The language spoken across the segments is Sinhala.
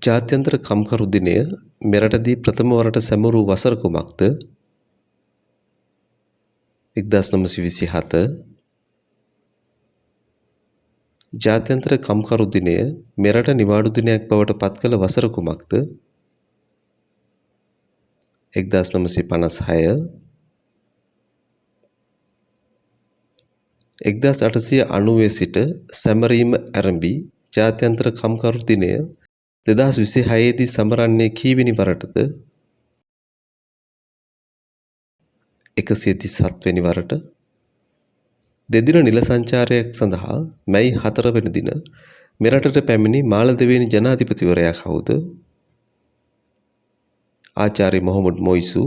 ජාත්‍යන්තර කම්කරු දිනය මෙරටදී ප්‍රථම වරට සැමරූ වසර කුමක්ද? 1927. ජාත්‍යන්තර කම්කරු දිනය මෙරට නිවාඩු දිනයක් බවට පත් කළ වසර කුමක්ද? 1956. 1890 සිට සැමරීම ආරම්භී ජාත්‍යන්තර කම්කරු දිනය 2026 දී සමරන්නේ කීවෙනි වරටද? 137 වෙනි වරට. දෙදින නිල සංචාරයක් සඳහා මැයි 4 වෙනි දින මෙරටට පැමිණි මාලදිවයින ජනාධිපතිවරයා කවුද? ආචාර්ය මොහොමඩ් මොයිසු.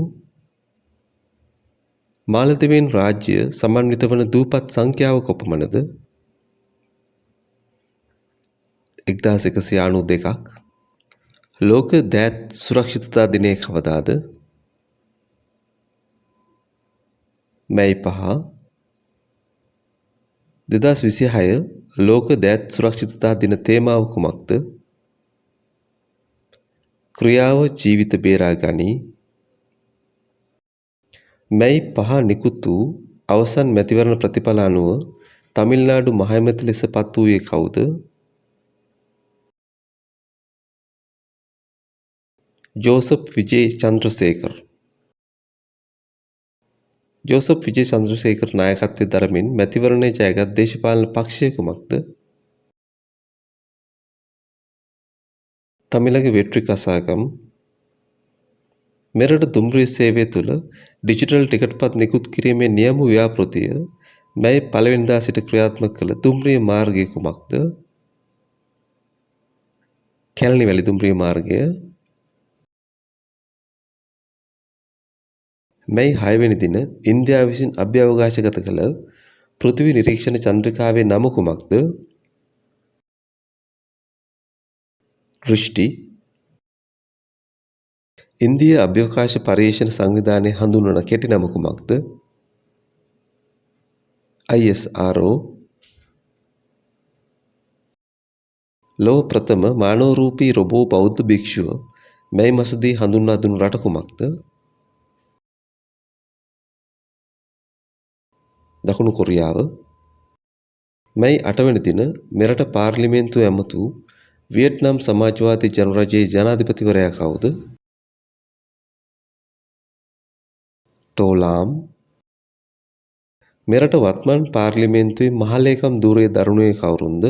මාලදිවයින් රාජ්‍ය සමන්විත වන දූපත් සංඛ්‍යාව කොපමණද? 1192ක්. ලෝක දෑත් සුරක්ෂිතතා දිනය කවදාද? මැයි 5. 2026 ලෝක දෑත් සුරක්ෂිතතා දින තේමාව කුමක්ද? ක්‍රියාව ජීවිත බේරා ගනී. මැයි 5 නිකුත් වූ අවසන් මැතිවරණ ප්‍රතිඵල අනුව තමිල්නාඩු මහඇමති ලෙස පත් වූයේ කවුද? ජෝසප් විජේ චන්ද්‍රසේකර්. ජෝසප් විජේ චන්ද්‍රසේකර් නායකත්වයේ දරමින් මැතිවරණය ජයගත් දේශපාලන පක්ෂය කුමක්ද? තමිලගේ වෙට්‍රි කසාගම්. මෙරට දුම්රිය සේවය තුළ ඩිජිටල් ටිකට්පත් නිකුත් කිරීමේ නියම ව්‍යාපෘතිය මැයි 1 වෙනිදා සිට ක්‍රියාත්මක කළ දුම්රිය මාර්ගය කුමක්ද? කැලණිවැලි දුම්රිය මාර්ගය. මැයි 6 වෙනි දින ඉන්දියාව විසින් අභ්‍යවකාශගත කළ පෘථිවි නිරීක්ෂණ චන්ද්‍රිකාවේ නම කුමක්ද? දෘෂ්ටි. ඉන්දීය අභ්‍යවකාශ පර්යේෂණ සංවිධානය හඳුන්වන කෙටි නම කුමක්ද? ISRO. ලොව ප්‍රථම මානවරූපී රොබෝ බෞද්ධ භික්ෂුව මැයි මාසදී හඳුන්වා දුන් රට කුමක්ද? දකුණු කොරියාව. මැයි 8 වෙනි දින මෙරට පාර්ලිමේන්තුව ඇමතූ වියට්නාම් සමාජවාදී ජනරජයේ ජනාධිපතිවරයා කවුද? ටෝලාම්. මෙරට වත්මන් පාර්ලිමේන්තුවේ මහලේකම් ධුරය දරුණුවේ කවුරුන්ද?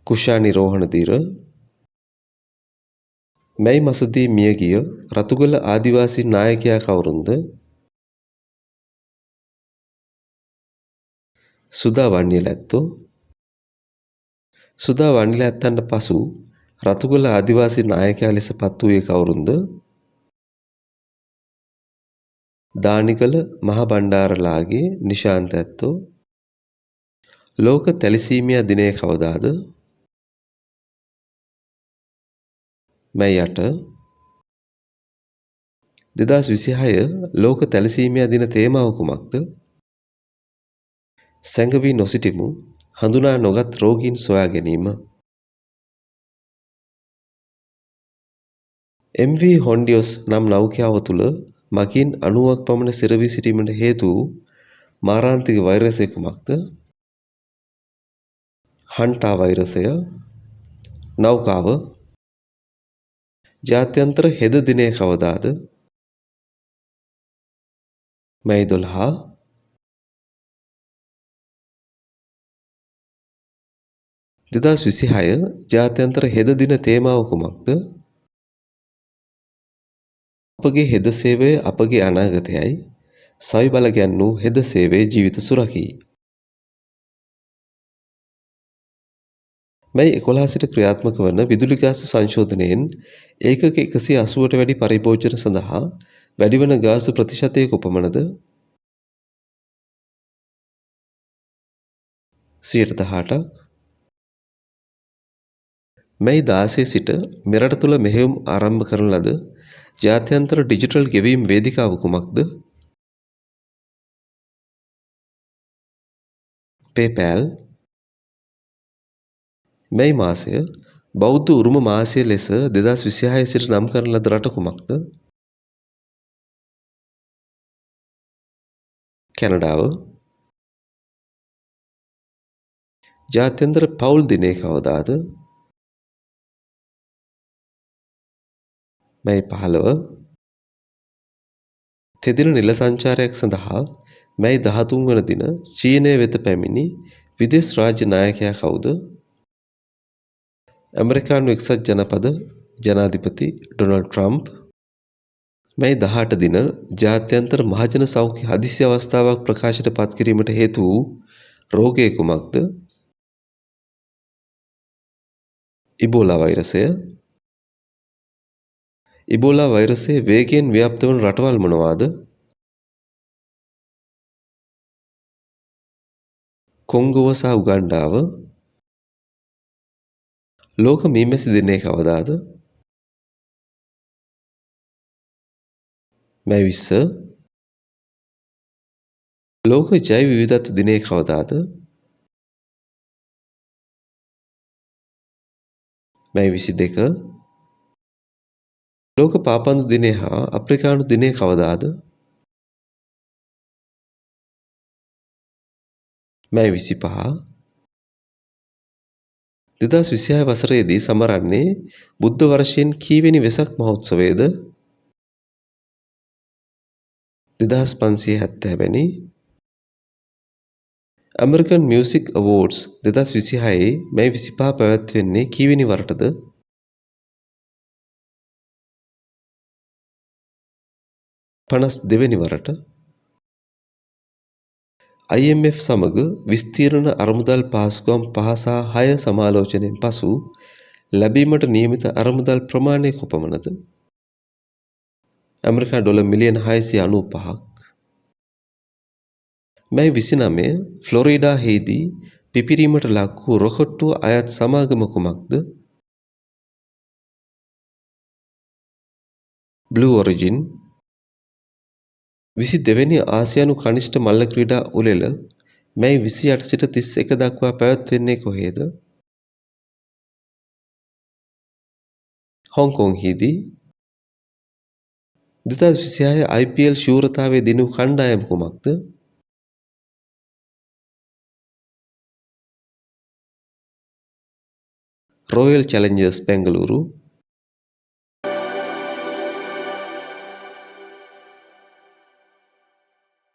කුෂානි රෝහණධීර. මැයි මාසදී මියගිය රතුගල ආදිවාසී නායකයා කවුරුන්ද? සුදා වන්නියලැත්තෝ. සුදා වන්නියලැත්තන්ට පසු රතුගල ආදිවාසී නායකයා ලෙස පත් වූයේ කවුරුන්ද? දානිකල මහ බණ්ඩාරලාගේ නිශාන්ත ඇත්තෝ. ලෝක තැලිසීමියා දිනය කවදාද? මැයි 8. 2026 ලෝක තැලිසීමියා දින තේමාව කුමක්ද? සැඟවී නොසිටිමු හඳුනා නොගත් රෝගීන් සොයා ගැනීම. MV හොන්ඩියොස් නම් නෞකාව තුළ මගින් 90ක් පමණ සිරවී සිටීමට හේතු වූ මාරාන්තික වෛරසය කුමක්ද? හන්ටා වෛරසය. නෞකාව. ජාත්‍යන්තර හෙද දිනය කවදාද? මැයි 12. 2026 ජාත්‍යන්තර හෙද දින තේමාව කුමක්ද? අපගේ හෙද සේවය අපගේ අනාගතයයි. සවි බල ගැන්වූ හෙද සේවය ජීවිත සුරකී. මැයි 11 සිට ක්‍රියාත්මක වන විදුලි ගාස්තු සංශෝධනයෙන් ඒකක 180ට වැඩි පරිභෝජන සඳහා වැඩිවන ගාස්තු ප්‍රතිශතය කොපමණද? 18%ක්. මැයි 16 සිට මෙරට තුළ මෙහෙයුම් ආරම්භ කරන ලද ජාත්‍යන්තර ඩිජිටල් ගෙවීම් වේදිකාව කුමක්ද? PayPal. මේ මාසය බෞද්ධ උරුම මාසය ලෙස 2026 සිට නම් කරන ලද රට කුමක්ද? කැනඩාව. ජාත්‍යන්තර පවුල් දිනය කවදාද? මැයි 15. තෙදින නිල සංචාරයක් සඳහා මැයි 13 වන දින චීනය වෙත පැමිණි විදේශ රාජ්‍ය නායකයා කවුද? ඇමරිකානු එක්සත් ජනපද ජනාධිපති ඩොනල්ඩ් ට්‍රම්ප්. මැයි 18 දින ජාත්‍යන්තර මහජන සෞඛ්‍ය හදිසි අවස්ථාවක් ප්‍රකාශයට පත් කිරීමට හේතු වූ රෝගය කුමක්ද? ඉබෝලා වෛරසය. ඉබෝලා වෛරසය වේගයෙන් ව්‍යාප්ත වන රටවල් මොනවාද? කොංගෝව සහ උගන්ඩාව. ලෝක මීමැසි දිනය කවදාද? මැයි 20. ලෝක ජෛව විවිධත්ව දිනය කවදාද? මැයි 22. ලෝක පාපන්දු දිනය හා අප්‍රිකානු දිනය කවදාද? මැයි 25. 2026 වසරේදී සමරන්නේ බුද්ධ වර්ෂයෙන් කීවෙනි වෙසක් මහෝත්සවයද? 2570 වැනි. ඇමරිකන් මියුසික් අවෝඩ්ස් 2026 මැයි 25 පැවැත්වෙන්නේ කීවෙනි වරටද? 52 වෙනි වරට. IMF සමග විස්තීර්ණ අරමුදල් පහසුකම් 5 සහ 6 සමාලෝචනයෙන් පසු ලැබීමට නියමිත අරමුදල් ප්‍රමාණය කොපමණද? ඇමරිකා ඩොලර් මිලියන 695ක්. මැයි 29 ෆ්ලොරිඩාහේදී පිපිරීමට ලක් වූ රොකට්ටුව අයත් සමාගම කුමක්ද? Blue origin. 22 වෙනි ආසියානු කනිෂ්ඨ මල්ල ක්‍රීඩා උළෙල මැයි 28 සිට 31 දක්වා පැවැත්වෙන්නේ කොහේද? හොංකොංහිදී. 2026 IPL ශූරතාවේ දිනූ කණ්ඩායම කුමක්ද? Royal Challengers බැංගලූරු.